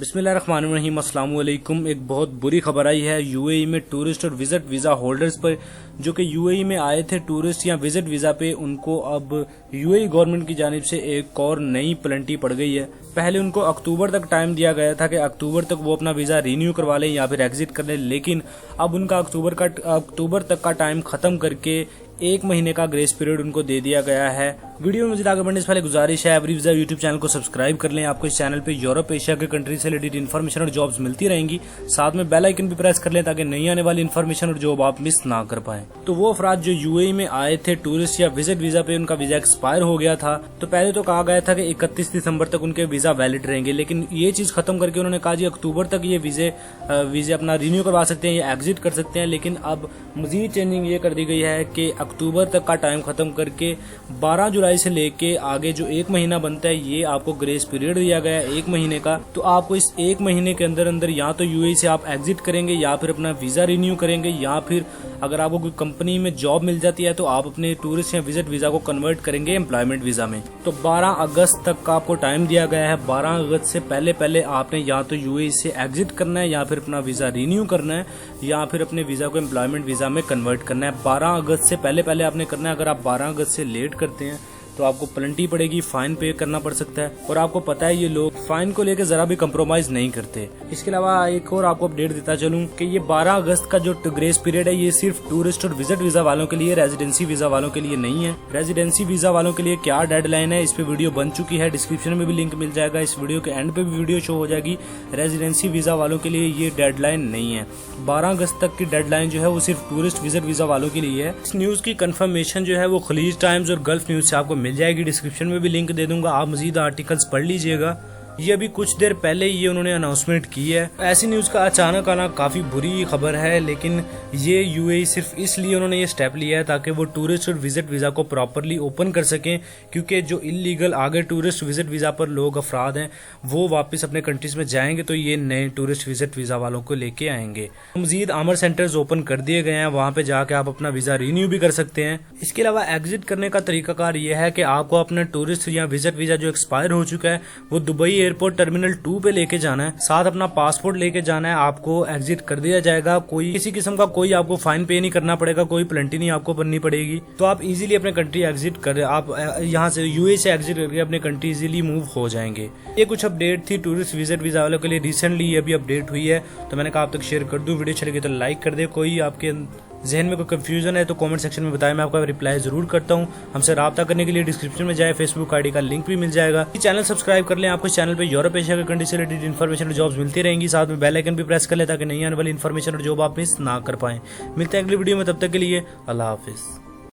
बिस्मिल्लाहिर्रहमानिर्रहीम। अस्सलाम वालेकुम। एक बहुत बुरी खबर आई है यूएई में टूरिस्ट और विजिट वीज़ा होल्डर्स पर, जो कि यूएई में आए थे टूरिस्ट या विजिट वीज़ा पे। उनको अब यूएई गवर्नमेंट की जानिब से एक और नई पेनल्टी पड़ गई है। पहले उनको अक्टूबर तक टाइम दिया गया था कि अक्टूबर तक वो अपना वीज़ा रिन्यू करवा लें या फिर एग्जिट कर लें, लेकिन अब उनका अक्टूबर तक का टाइम खत्म करके 1 महीने का ग्रेस पीरियड उनको दे दिया गया है। वीडियो में मज़ीद आगे बढ़ने से पहले गुजारिश है, एवरी वीज़ा यूट्यूब चैनल को सब्सक्राइब कर लें। आपको इस चैनल पे यूरोप एशिया के कंट्री से रिलेटेड इन्फॉर्मेशन और जॉब्स मिलती रहेंगी। साथ में बेल आइकन भी प्रेस कर लें ताकि नई आने वाली इन्फॉर्मेशन और जॉब आप मिस ना कर पाएं। तो वो अफराद जो यूएई में आए थे टूरिस्ट या विजिट वीज़ा पे, उनका वीज़ा एक्सपायर हो गया था, तो पहले तो कहा गया था कि 31 दिसंबर तक उनके वीज़ा वैलिड रहेंगे, लेकिन ये चीज़ खत्म करके उन्होंने कहा जी अक्टूबर तक ये वीज़े अपना रिन्यू करवा सकते हैं या एग्जिट कर सकते हैं। लेकिन अब मजीद चेंजिंग ये कर दी गई है कि अक्टूबर तक का टाइम खत्म करके 12 जुलाई से लेके आगे जो 1 महीना बनता है, ये आपको ग्रेस पीरियड दिया गया है 1 महीने का। तो आपको इस 1 महीने के अंदर अंदर या तो यूएई से आप एग्जिट करेंगे या फिर अपना वीज़ा रिन्यू करेंगे, या फिर अगर आपको कोई कंपनी में जॉब मिल जाती है तो आप अपने टूरिस्ट या विजिट वीज़ा को कन्वर्ट करेंगे एम्प्लॉयमेंट वीज़ा में। तो 12 अगस्त तक का आपको टाइम दिया गया है। 12 अगस्त से पहले आपने या तो यूएई से एग्जिट करना है या फिर अपना वीज़ा रिन्यू करना है या फिर अपने वीज़ा को एम्प्लॉयमेंट वीज़ा में कन्वर्ट करना है। 12 अगस्त से पहले आपने करना है। अगर आप 12 अगस्त से लेट करते हैं तो आपको पेनल्टी पड़ेगी, फाइन पे करना पड़ सकता है। और आपको पता है ये लोग फाइन को लेकर जरा भी कंप्रोमाइज नहीं करते। इसके अलावा एक और आपको अपडेट देता चलूं कि ये 12 अगस्त का जो ग्रेस पीरियड है, ये सिर्फ टूरिस्ट और विजिट वीजा वालों के लिए, रेजिडेंसी वीजा वालों के लिए नहीं है। रेजिडेंसी वीजा वालों के लिए क्या डेडलाइन है, इस पे वीडियो बन चुकी है, डिस्क्रिप्शन में भी लिंक मिल जाएगा। इस वीडियो के एंड पे भी वीडियो शो हो जाएगी। रेजिडेंसी वीजा वालों के लिए ये डेडलाइन नहीं है। 12 अगस्त तक की डेडलाइन जो है वो सिर्फ टूरिस्ट विजिट वीजा वालों के लिए है। इस न्यूज की कंफर्मेशन जो है वो खलीज टाइम्स और गल्फ न्यूज से आपको मिल जाएगी। डिस्क्रिप्शन में भी लिंक दे दूंगा, आप मजीद आर्टिकल्स पढ़ लीजिएगा। ये अभी कुछ देर पहले ये उन्होंने अनाउंसमेंट की है। ऐसी न्यूज का अचानक आना काफी बुरी खबर है, लेकिन ये यूएई सिर्फ इसलिए उन्होंने ये स्टेप लिया है ताकि वो टूरिस्ट और विजिट वीजा को प्रॉपरली ओपन कर सकें, क्योंकि जो इलीगल आगे टूरिस्ट विजिट वीजा पर लोग अफराद हैं वो वापस अपने कंट्रीज में जाएंगे तो ये नए टूरिस्ट विजिट वीजा वालों को लेके आएंगे। मजीद आमर सेंटर्स ओपन कर दिए गए हैं, वहां पे जाके आप अपना वीजा रिन्यू भी कर सकते हैं। इसके अलावा एग्जिट करने का तरीकाकार यह है कि आपको अपना टूरिस्ट या विजिट वीजा जो एक्सपायर हो चुका है वो दुबई एयरपोर्ट टर्मिनल 2 पे लेके जाना है, साथ अपना पासपोर्ट लेके जाना है। आपको एग्जिट कर दिया जाएगा। कोई किसी किस्म का कोई आपको फाइन पे नहीं करना पड़ेगा, कोई पेनल्टी नहीं आपको भरनी पड़ेगी। तो आप इजीली अपने कंट्री एग्जिट कर, आप यहाँ से यूएई से एग्जिट करके अपने कंट्री इजीली मूव हो जाएंगे। ये कुछ अपडेट थी टूरिस्ट विजिट वीजा वालों के लिए। रिसेंटली ये भी अपडेट हुई है तो मैंने कहा आप तक शेयर कर दूं। वीडियो अच्छी लगी तो लाइक कर दे। कोई आपके जहन में कोई कंफ्यूजन है तो कमेंट सेक्शन में बताएं, मैं आपका रिप्लाई जरूर करता हूं। हमसे राब्ता करने के लिए डिस्क्रिप्शन में जाए, फेसबुक आईडी का लिंक भी मिल जाएगा। चैनल सब्सक्राइब कर लें, आपको इस चैनल पे यूरोप एशिया के कंट्री से रिलेटेड इन्फॉर्मेशन और जॉब्स मिलती रहेंगी। साथ में बेल आइकन भी प्रेस कर लें ताकि नई आने वाली इन्फॉर्मेशन और जॉब आप मिस ना कर पाएं। मिलते हैं अगली वीडियो में, तब तक के लिए अल्लाह हाफिज।